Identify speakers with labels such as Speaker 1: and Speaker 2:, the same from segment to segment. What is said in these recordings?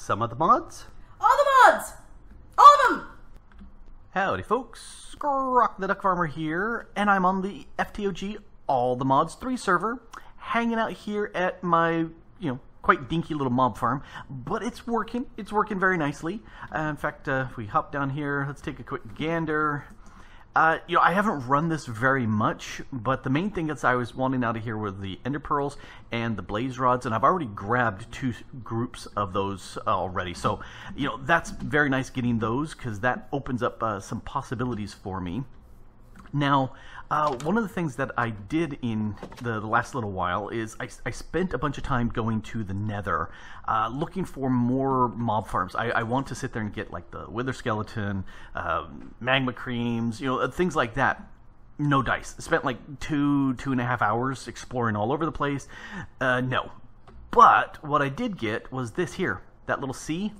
Speaker 1: Some of the mods?
Speaker 2: All the mods! All of them!
Speaker 1: Howdy folks, Grok the DuckFarmer here, and I'm on the FTOG All the Mods 3 server, hanging out here at my, quite dinky little mob farm, but it's working very nicely. In fact, if we hop down here, let's take a quick gander. I haven't run this very much, but the main thing that I was wanting out of here were the ender pearls and the blaze rods, and I've already grabbed 2 groups of those already. So, that's very nice getting those, because that opens up some possibilities for me. Now, one of the things that I did in the last little while is I spent a bunch of time going to the Nether, looking for more mob farms. I want to sit there and get like the wither skeleton, magma creams, things like that. No dice. Spent like 2.5 hours exploring all over the place. No. But what I did get was this here, that little C.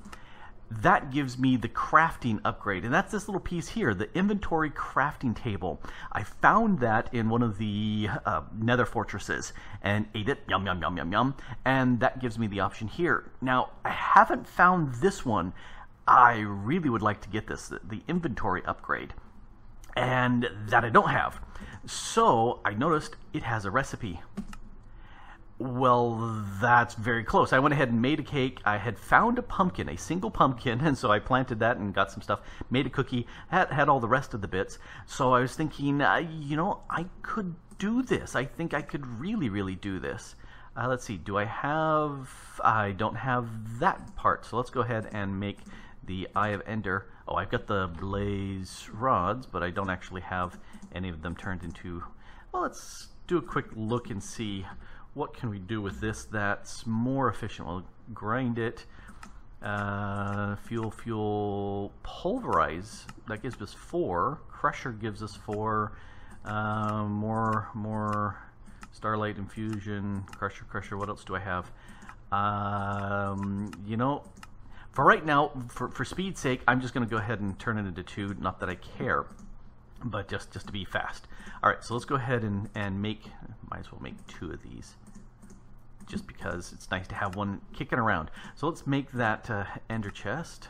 Speaker 1: That gives me the crafting upgrade, and that's this little piece here, the inventory crafting table. I found that in one of the nether fortresses and ate it, yum yum yum yum yum, and that gives me the option here. Now, I haven't found this one. I really would like to get this, the inventory upgrade, and that I don't have. So I noticed it has a recipe. Well, that's very close. I went ahead and made a cake. I had found a pumpkin, a single pumpkin, and so I planted that and got some stuff, made a cookie, had all the rest of the bits. So I was thinking, I could do this. I think I could really do this. Let's see, I don't have that part, so let's go ahead and make the Eye of Ender. Oh, I've got the blaze rods, but I don't actually have any of them turned into... Well, let's do a quick look and see what can we do with this that's more efficient. We'll grind it. Fuel, pulverize. That gives us 4. Crusher gives us 4. More starlight infusion. Crusher. What else do I have? For right now, for speed's sake, I'm just going to go ahead and turn it into 2. Not that I care, but just to be fast. All right, so let's go ahead and make. Might as well make 2 of these, just because it's nice to have one kicking around. So let's make that ender chest.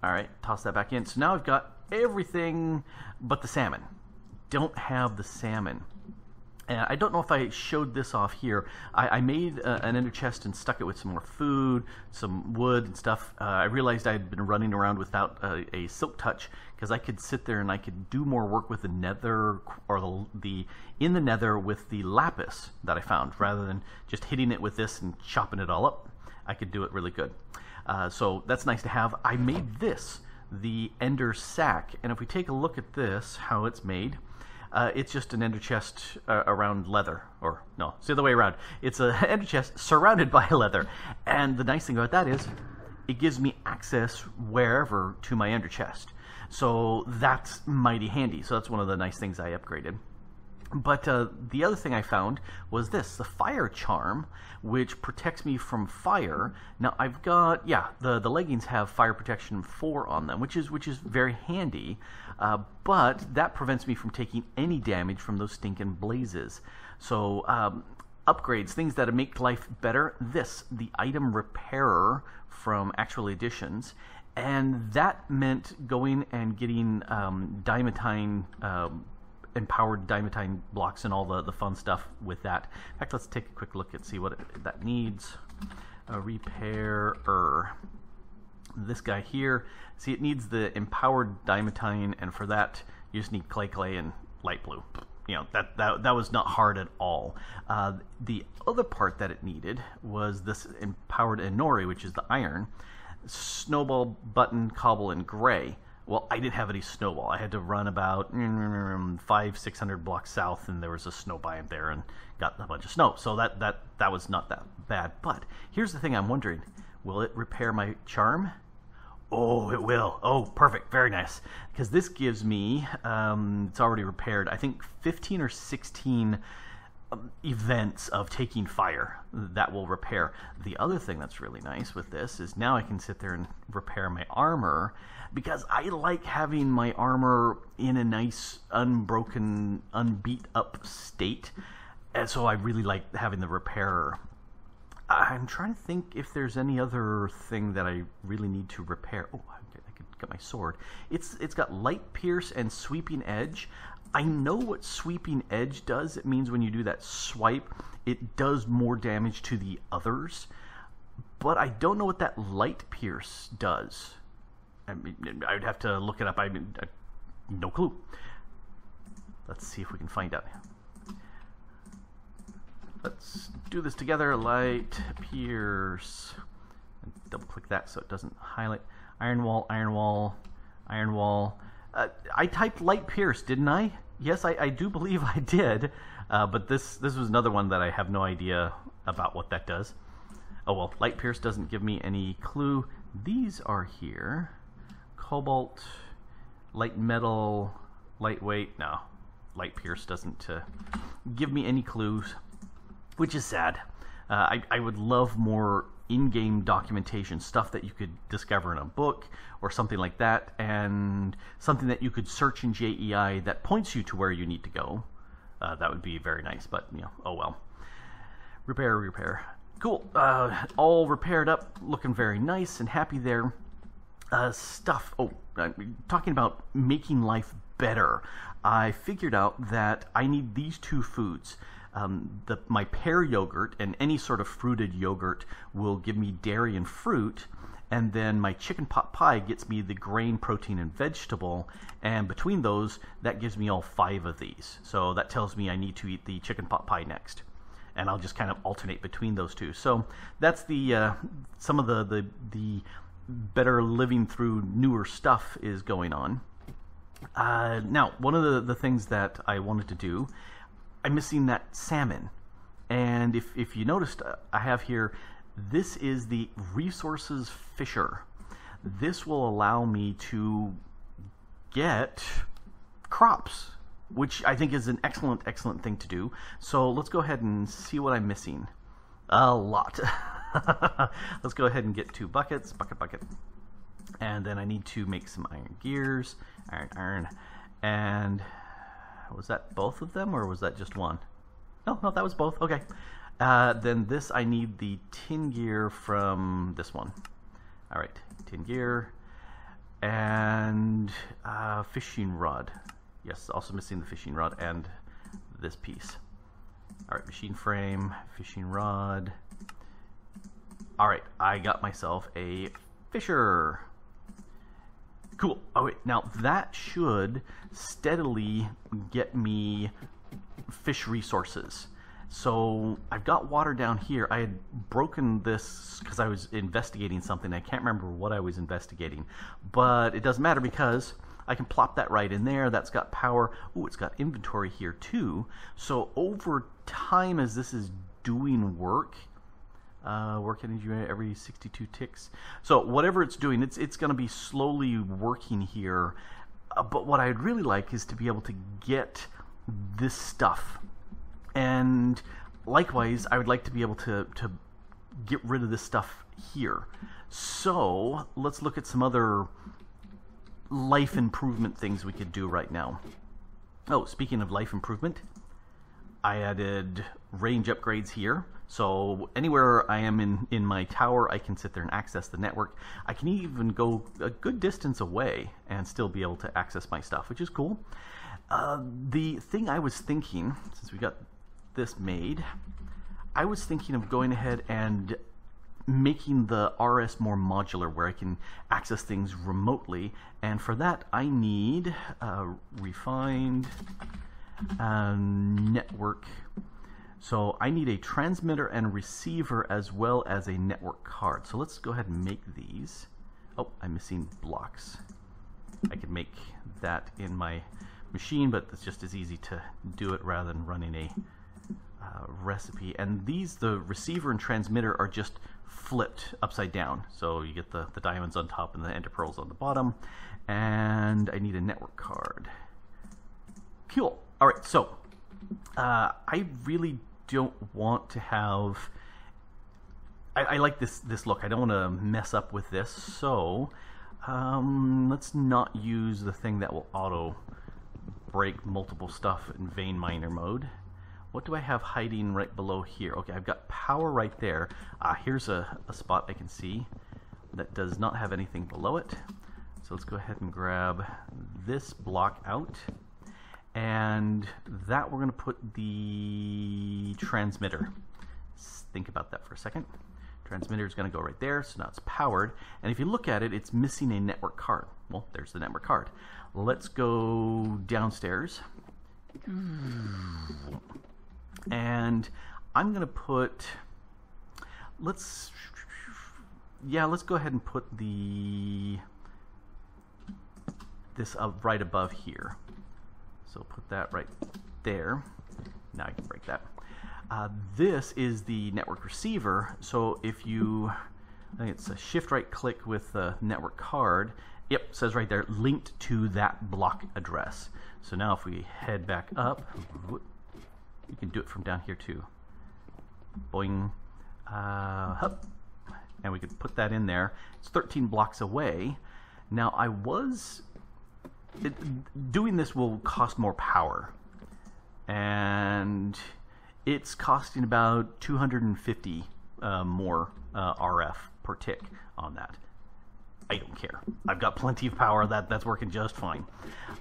Speaker 1: All right, toss that back in. So now I've got everything but the salmon. Don't have the salmon. And I don't know if I showed this off here. I made an ender chest and stuck it with some more food, some wood and stuff. I realized I had been running around without a silk touch, because I could sit there and I could do more work with the nether, or in the nether with the lapis that I found, rather than just hitting it with this and chopping it all up. I could do it really good. So that's nice to have. I made this, the ender sack, and if we take a look at this, how it's made, it's just an ender chest around leather, or no, it's the other way around. It's an ender chest surrounded by leather, and the nice thing about that is it gives me access wherever to my ender chest. So that's mighty handy. So that's one of the nice things I upgraded. But the other thing I found was this, the fire charm, which protects me from fire. Now I've got, the leggings have fire protection 4 on them, which is very handy, but that prevents me from taking any damage from those stinking blazes. So upgrades, things that make life better. This, the item repairer from Actual Editions, and that meant going and getting diamantine, empowered diamantine blocks and all the fun stuff with that. In fact, let's take a quick look and see what that needs. A repairer. This guy here, see, it needs the empowered diamantine, and for that you just need clay and light blue. That was not hard at all. The other part that it needed was this empowered enori, which is the iron, snowball, button, cobble, and gray. Well, I didn't have any snowball. I had to run about 500-600 blocks south, and there was a snow biome there, and got a bunch of snow. So that was not that bad. But here's the thing I'm wondering: will it repair my charm? Oh, it will. Oh, perfect. Very nice. Because this gives me, it's already repaired, I think 15 or 16 events of taking fire that will repair. The other thing that's really nice with this is now I can sit there and repair my armor, because I like having my armor in a nice, unbroken, unbeat up state, and so I really like having the repairer. I'm trying to think if there's any other thing that I really need to repair. Oh, I could get my sword. It's got light pierce and sweeping edge. I know what sweeping edge does. It means when you do that swipe, it does more damage to the others. But I don't know what that light pierce does. I mean, I would have to look it up. I mean, no clue. Let's see if we can find out. Let's do this together. Light pierce. And double click that so it doesn't highlight. Iron wall, iron wall, iron wall. I typed light pierce, didn't I? Yes, I do believe I did. But this was another one that I have no idea about what that does. Oh well, light pierce doesn't give me any clue. These are here. Cobalt, light metal, lightweight. No, light pierce doesn't give me any clues, which is sad. I would love more in-game documentation, stuff that you could discover in a book or something like that, and something that you could search in JEI that points you to where you need to go. That would be very nice, but you know, oh well. Repair. Cool. All repaired up, looking very nice and happy there. Stuff. Oh, talking about making life better. I figured out that I need these two foods. My pear yogurt and any sort of fruited yogurt will give me dairy and fruit, and then my chicken pot pie gets me the grain, protein, and vegetable, and between those, that gives me all 5 of these. So that tells me I need to eat the chicken pot pie next, and I'll just kind of alternate between those two. So that's the some of the better living through newer stuff is going on. Now, one of the things that I wanted to do, I'm missing that salmon. And if you noticed, I have here, this is the Resources Fisher. This will allow me to get crops, which I think is an excellent thing to do. So let's go ahead and see what I'm missing. A lot. Let's go ahead and get 2 buckets. Bucket. And then I need to make some iron gears. Iron. And was that both of them, or was that just one? No, that was both. Okay. Then this, I need the tin gear from this one. All right, tin gear. And fishing rod. Yes, also missing the fishing rod and this piece. All right, machine frame, fishing rod. All right, I got myself a fisher. Cool. Oh wait, now that should steadily get me fish resources. So I've got water down here. I had broken this because I was investigating something. I can't remember what I was investigating, but it doesn't matter because I can plop that right in there. That's got power. Ooh, it's got inventory here too. So over time, as this is doing work, work energy every 62 ticks. So whatever it's doing, it's going to be slowly working here. But what I'd really like is to be able to get this stuff. And likewise, I would like to be able to get rid of this stuff here. So let's look at some other life improvement things we could do right now. Oh, speaking of life improvement, I added range upgrades here. So anywhere I am in my tower, I can sit there and access the network. I can even go a good distance away and still be able to access my stuff, which is cool. The thing I was thinking, since we got this made, I was thinking of going ahead and making the RS more modular, where I can access things remotely. And for that, I need refined network. So I need a transmitter and receiver as well as a network card. So let's go ahead and make these. Oh, I'm missing blocks. I could make that in my machine, but it's just as easy to do it rather than running a recipe. And these, the receiver and transmitter, are just flipped upside down. So you get the diamonds on top and the ender pearls on the bottom. And I need a network card. Cool. All right, so I really don't want to have... I like this look. I don't want to mess up with this. So let's not use the thing that will auto break multiple stuff in vein miner mode. what do I have hiding right below here? Okay, I've got power right there. Here's a spot I can see that does not have anything below it. So let's go ahead and grab this block out. And that we're going to put the transmitter. Think about that for a second. Transmitter is going to go right there, so now it's powered. And if you look at it, it's missing a network card. Well, there's the network card. Let's go downstairs. And I'm going to put, let's go ahead and put this up right above here. So put that right there. Now I can break that. This is the network receiver. So if you, I think it's a shift right click with the network card. Yep, it says right there, linked to that block address. So now if we head back up, you can do it from down here too. Boing, hup, and we could put that in there. It's 13 blocks away. Now doing this will cost more power, and it's costing about 250 more RF per tick on that. I don't care. I've got plenty of power. That's working just fine.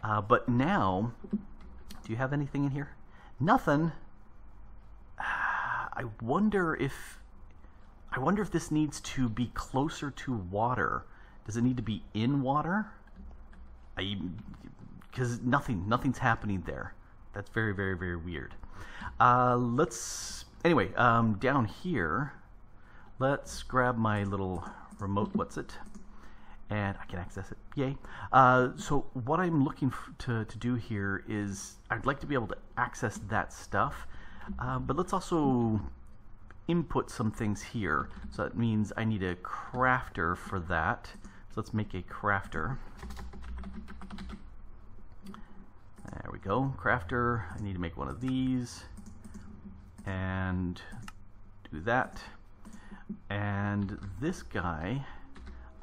Speaker 1: But now, do you have anything in here? Nothing. I wonder if this needs to be closer to water. Does it need to be in water? Because nothing's happening there. That's very, very, very weird. Anyway, down here, let's grab my little remote, and I can access it, yay. So what I'm looking to do here is, I'd like to be able to access that stuff, but let's also input some things here. So that means I need a crafter for that. So let's make a crafter. There we go, crafter. I need to make one of these and do that. And this guy,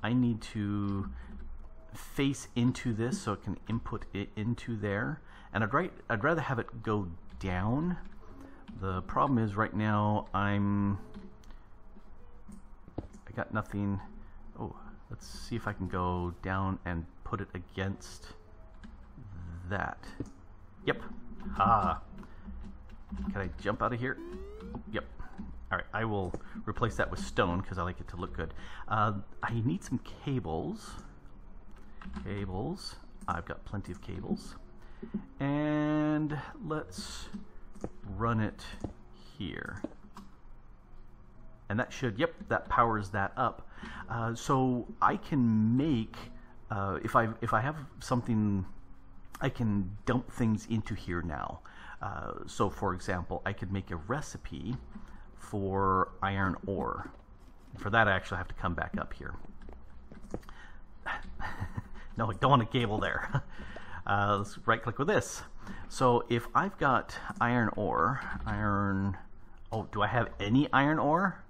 Speaker 1: I need to face into this so it can input it into there. And I'd rather have it go down. The problem is right now I got nothing. Oh, let's see if I can go down and put it against that. Yep. Can I jump out of here? Yep. Alright, I will replace that with stone because I like it to look good. I need some cables. I've got plenty of cables. And let's run it here. And that should, yep, that powers that up. So I can make, if I have something, I can dump things into here now. So for example, I could make a recipe for iron ore. For that I actually have to come back up here. No, I don't want a cable there. Let's right click with this. So if I've got iron ore, oh, do I have any iron ore?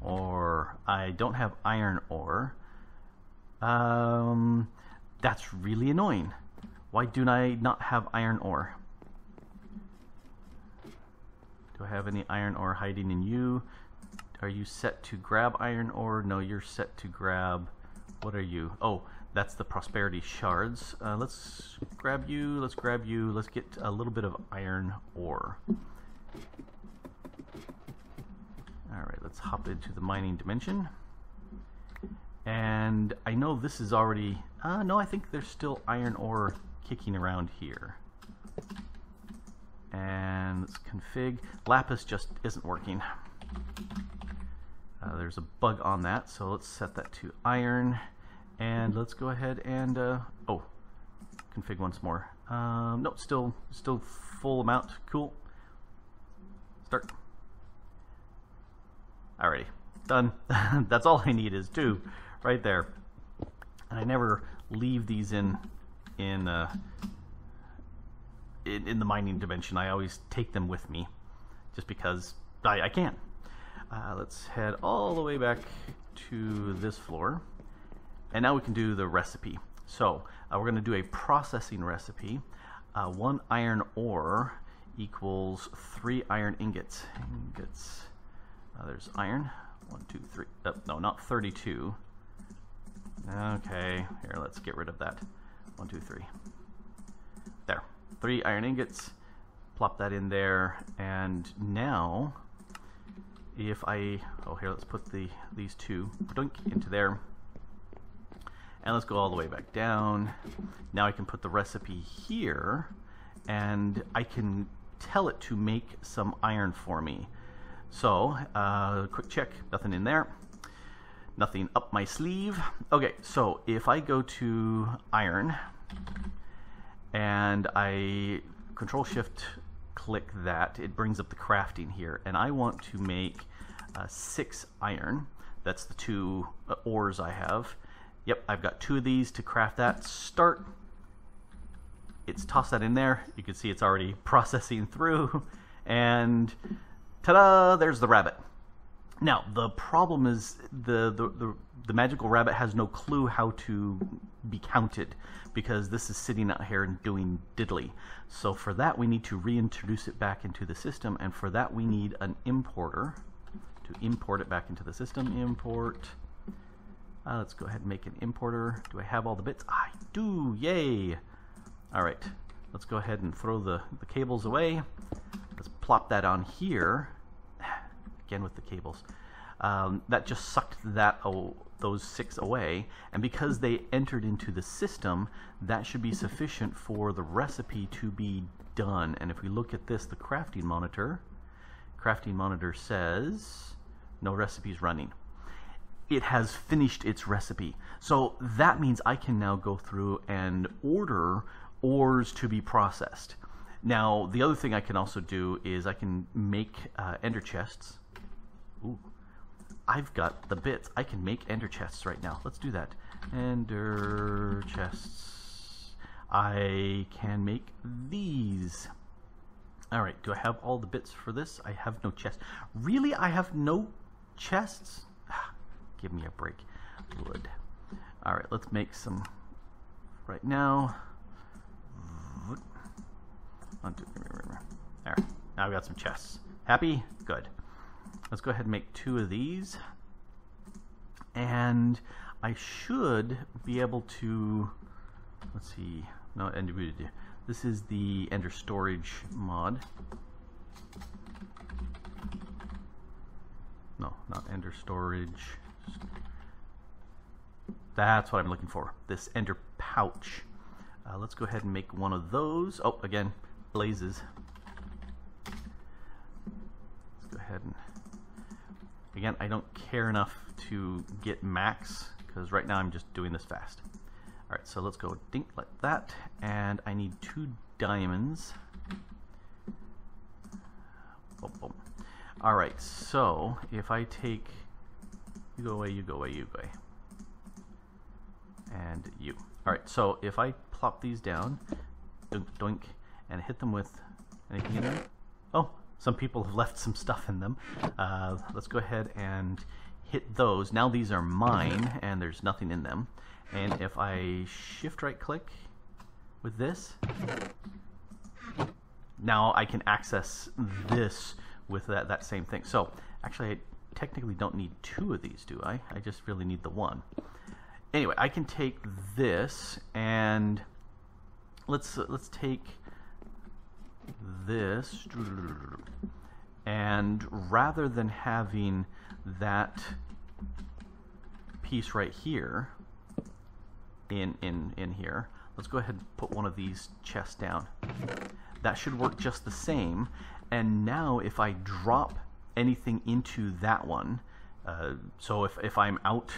Speaker 1: Or I don't have iron ore. That's really annoying. Why do I not have iron ore? Do I have any iron ore hiding in you? Are you set to grab iron ore? No, you're set to grab, what are you? Oh, that's the prosperity shards. Let's grab you, let's get a little bit of iron ore. Alright, let's hop into the mining dimension. And I know this is already, no, I think there's still iron ore kicking around here. And let's config. Lapis just isn't working. There's a bug on that, so let's set that to iron. And let's go ahead and, oh, config once more. Nope, still full amount. Cool. Start. Alrighty, done. That's all I need is 2, right there. And I never leave these in the mining dimension. I always take them with me, just because I can. Let's head all the way back to this floor, and now we can do the recipe. So we're going to do a processing recipe. 1 iron ore equals 3 iron ingots. There's iron. 1, 2, 3. Oh, no, not 32. Okay, here, let's get rid of that. 1, 2, 3. There. 3 iron ingots. Plop that in there. And now, if I... Oh, here, let's put these 2 into there. And let's go all the way back down. Now I can put the recipe here, and I can tell it to make some iron for me. So, quick check, nothing in there. Nothing up my sleeve. Okay, so if I go to iron, and I Control-Shift click that, it brings up the crafting here, and I want to make 6 iron. That's the 2 ores I have. Yep, I've got 2 of these to craft that. Start. It's tossed that in there. You can see it's already processing through. And ta-da, there's the rabbit. Now, the problem is the magical rabbit has no clue how to be counted, because this is sitting out here and doing diddly. So for that, we need to reintroduce it back into the system, and for that, we need an importer to import it back into the system. Import. Let's go ahead and make an importer. Do I have all the bits? I do, yay! All right, let's go ahead and throw the cables away. Let's plop that on here. Again with the cables. That just sucked those 6 away, and because they entered into the system, that should be sufficient for the recipe to be done. And if we look at this, the crafting monitor says no recipes running. It has finished its recipe. So that means I can now go through and order ores to be processed. Now, the other thing I can also do is I can make ender chests. Ooh, I've got the bits. I can make ender chests right now. Let's do that. Ender chests. I can make these. All right, do I have all the bits for this? I have no chests. Really? I have no chests? Give me a break. Wood. All right, let's make some right now. One, two, three. All right, now we got some chests. Happy? Good. Let's go ahead and make 2 of these. And I should be able to, let's see, no, this is the Ender Storage mod. No, not Ender Storage. That's what I'm looking for, this Ender Pouch. Let's go ahead and make one of those. Oh, again, blazes. Let's go ahead and, again, I don't care enough to get max, because right now I'm just doing this fast. All right, so let's go dink like that, and I need 2 diamonds. Boom, boom. All right, so if I take, you go away, you go away, you go away, and you. All right, so if I plop these down, doink, doink, and hit them with anything in them. Oh, some people have left some stuff in them. Let's go ahead and hit those. Now these are mine, and there's nothing in them. And if I shift right click with this, now I can access this with that same thing. So actually I technically don't need 2 of these, do I? I just really need the 1. Anyway, I can take this, and let's take this, and rather than having that piece right here in here, let's go ahead and put one of these chests down. That should work just the same. And now if I drop anything into that one, so if I'm out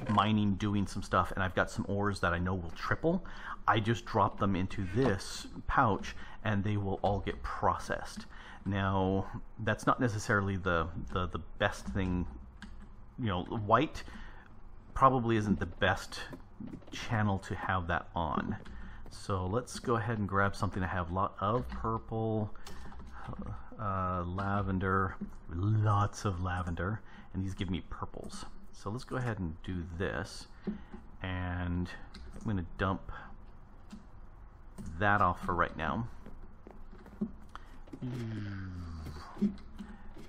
Speaker 1: mining, doing some stuff, and I've got some ores that I know will triple, I just drop them into this pouch, and they will all get processed. Now, that's not necessarily the best thing. You know, white probably isn't the best channel to have that on. So let's go ahead and grab something. I have a lot of purple, lavender, lots of lavender, and these give me purples. So let's go ahead and do this, and I'm going to dump that off for right now.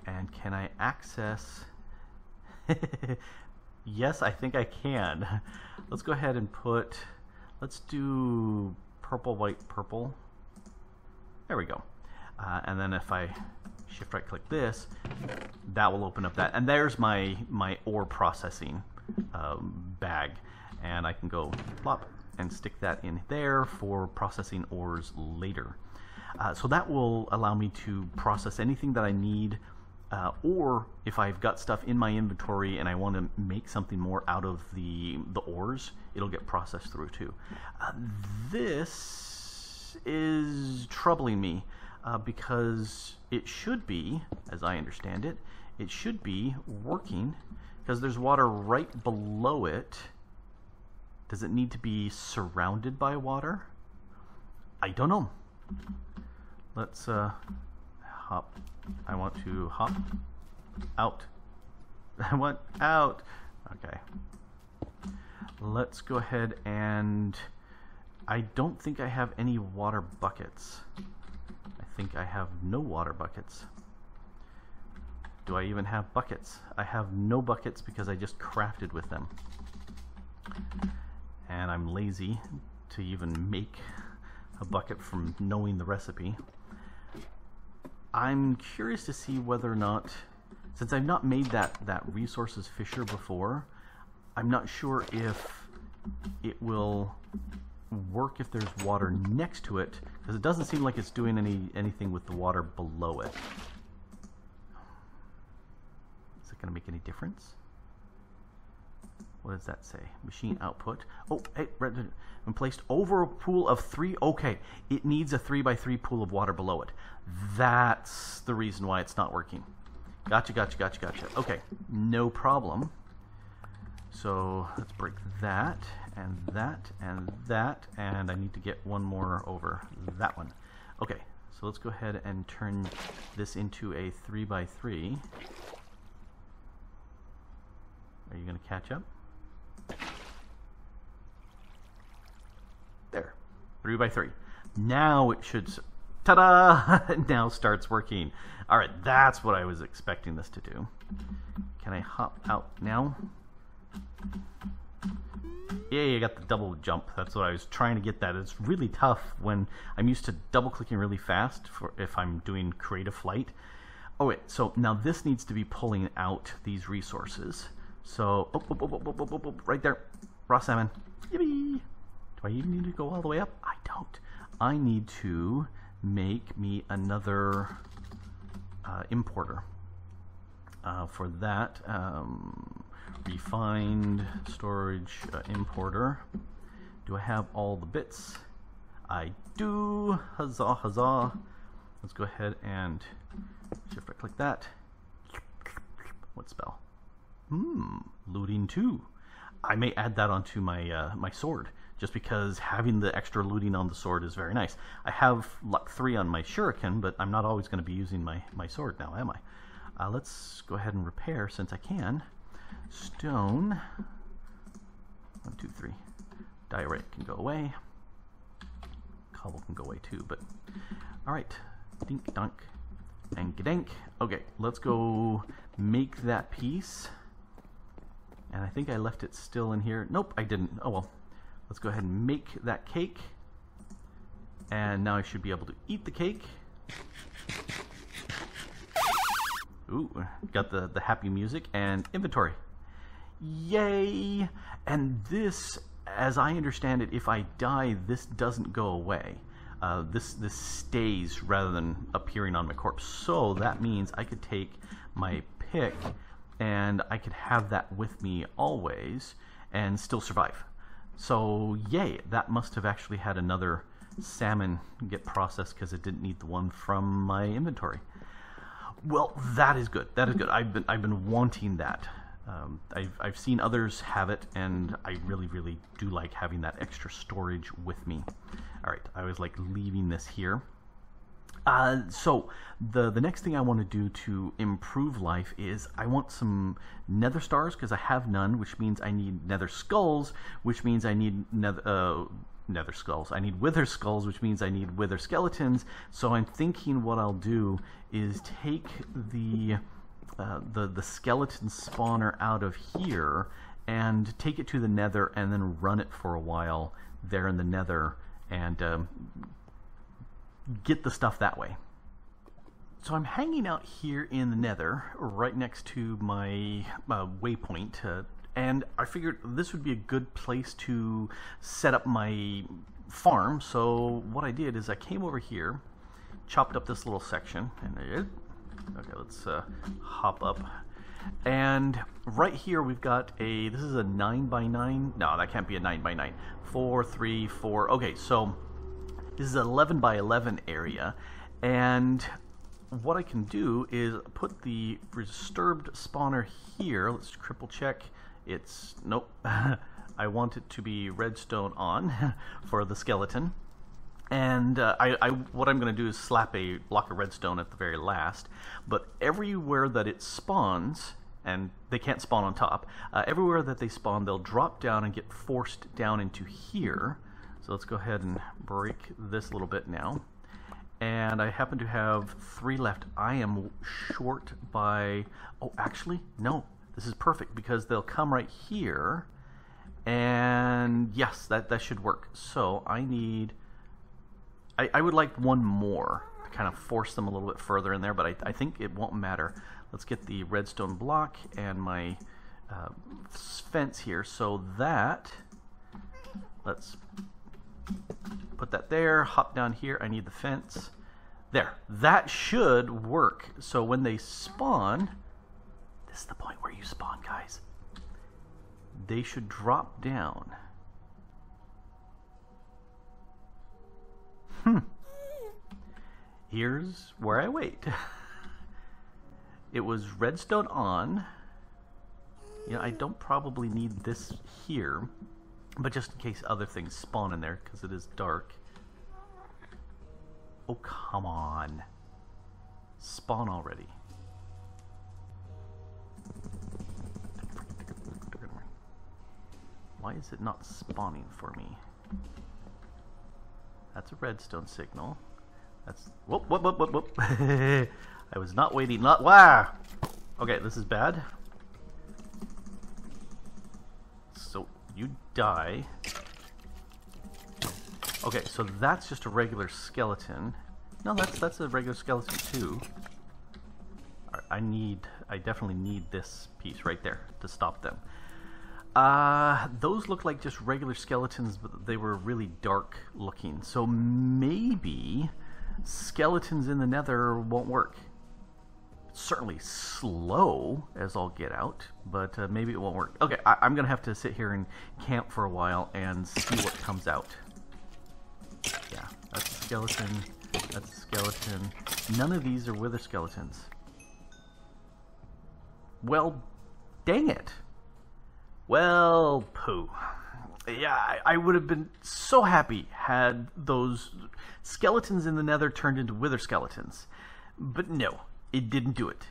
Speaker 1: And can I access... Yes, I think I can. Let's go ahead and put... Let's do purple, white, purple. There we go. And then if I shift right click this, that will open up that. And there's my ore processing bag. And I can go plop and stick that in there for processing ores later. So that will allow me to process anything that I need, or if I've got stuff in my inventory and I want to make something more out of the ores, it'll get processed through too. This is troubling me because it should be, as I understand it, it should be working because there's water right below it. Does it need to be surrounded by water? I don't know. Let's hop. I want to hop out. I want out. Okay. Let's go ahead and... I don't think I have any water buckets. I think I have no water buckets. Do I even have buckets? I have no buckets because I just crafted with them. And I'm lazy to even make a bucket from knowing the recipe. I'm curious to see whether or not, since I've not made that resources fissure before, I'm not sure if it will work if there's water next to it, because it doesn't seem like it's doing anything with the water below it. Is it going to make any difference? What does that say? Machine output. Oh, hey, when placed over a pool of 3. Okay, it needs a 3x3 pool of water below it. That's the reason why it's not working. Gotcha, gotcha, gotcha, gotcha. Okay, no problem. So let's break that, and that, and that, and I need to get one more over that one. Okay, so let's go ahead and turn this into a 3x3. Are you going to catch up? There, 3x3. Now it should, ta-da! Now starts working. All right, that's what I was expecting this to do. Can I hop out now? Yay, I got the double jump. That's what I was trying to get that. It's really tough when I'm used to double clicking really fast for if I'm doing creative flight. Oh wait, so now this needs to be pulling out these resources. So, right there, raw salmon. Yippee! Do I even need to go all the way up? I don't. I need to make me another importer. For that, refined storage importer. Do I have all the bits? I do. Huzzah, huzzah. Let's go ahead and shift right click that. What spell? Looting 2. I may add that onto my my sword, just because having the extra looting on the sword is very nice. I have luck 3 on my shuriken, but I'm not always going to be using my sword now, am I? Let's go ahead and repair since I can. Stone. 1, 2, 3. Diorite can go away. Cobble can go away too, but all right. Dink dunk and gadank. Okay, let's go make that piece. And I think I left it still in here. Nope, I didn't. Oh well. Let's go ahead and make that cake. And now I should be able to eat the cake. Ooh, got the happy music and inventory. Yay! And this, as I understand it, if I die, this doesn't go away. This stays rather than appearing on my corpse. So that means I could take my pick and I could have that with me always and still survive. So yay, that must have actually had another salmon get processed because it didn't need the one from my inventory. Well, that is good. That is good. I've been wanting that. I've seen others have it, and I really do like having that extra storage with me. All right, I was like leaving this here. So the next thing I want to do to improve life is I want some nether stars because I have none, which means I need nether skulls, which means I need nether nether skulls. I need wither skulls, which means I need wither skeletons. So I'm thinking what I'll do is take the skeleton spawner out of here and take it to the nether and then run it for a while there in the nether and get the stuff that way. So I'm hanging out here in the nether right next to my waypoint, and I figured this would be a good place to set up my farm. So what I did is I came over here, chopped up this little section, and okay, let's hop up. And right here we've got this is a 9x9. No, that can't be a 9x9. 4, 3, 4. Okay, so this is an 11x11 area, and what I can do is put the disturbed spawner here. Let's triple check. It's nope. I want it to be redstone on for the skeleton. And what I'm going to do is slap a block of redstone at the very last. But everywhere that it spawns, and they can't spawn on top, everywhere that they spawn, they'll drop down and get forced down into here. So let's go ahead and break this a little bit now. And I happen to have 3 left. I am short by... Oh, actually, no. This is perfect because they'll come right here. And yes, that should work. So I need... I would like one more to kind of force them a little bit further in there, but I think it won't matter. Let's get the redstone block and my fence here. So that... Let's put that there, hop down here. I need the fence. There. That should work. So when they spawn, this is the point where you spawn, guys. They should drop down. Here's where I wait. It was redstone on. You know, I don't probably need this here, but just in case other things spawn in there, because it is dark. Oh, come on. Spawn already. Why is it not spawning for me? That's a redstone signal. That's... Whoop, whoop, whoop, whoop, whoop. I was not waiting. Wow! Okay, this is bad. So, you die. Okay, so that's just a regular skeleton. No, that's a regular skeleton too. I definitely need this piece right there to stop them. Those look like just regular skeletons, but they were really dark looking. So maybe skeletons in the nether won't work. It's certainly slow as all get out, but maybe it won't work. Okay, I'm going to have to sit here and camp for a while and see what comes out. Yeah, that's a skeleton. That's a skeleton. None of these are wither skeletons. Well, dang it. Well, poo. Yeah, I would have been so happy had those skeletons in the nether turned into wither skeletons. But no, it didn't do it.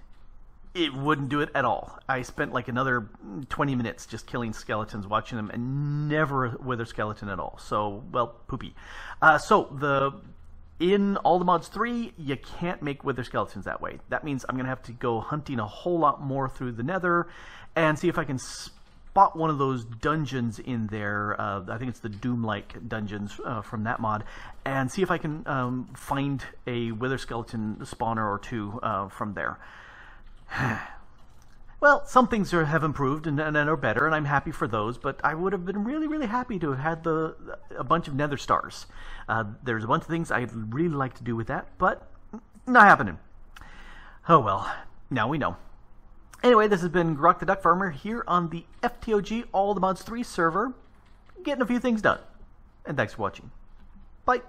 Speaker 1: It wouldn't do it at all. I spent like another 20 minutes just killing skeletons, watching them, and never a wither skeleton at all. So, well, poopy. In All the Mods 3, you can't make wither skeletons that way. That means I'm going to have to go hunting a whole lot more through the nether and see if I can spot one of those dungeons in there. I think it's the Doom-like dungeons from that mod, and see if I can find a wither skeleton spawner or two from there. Well, some things have improved and are better, and I'm happy for those, but I would have been really, really happy to have had a bunch of nether stars. There's a bunch of things I'd really like to do with that, but not happening. Oh well, now we know. Anyway, this has been Grok the DuckFarmer here on the FTOG All the Mods 3 server, getting a few things done. And thanks for watching. Bye.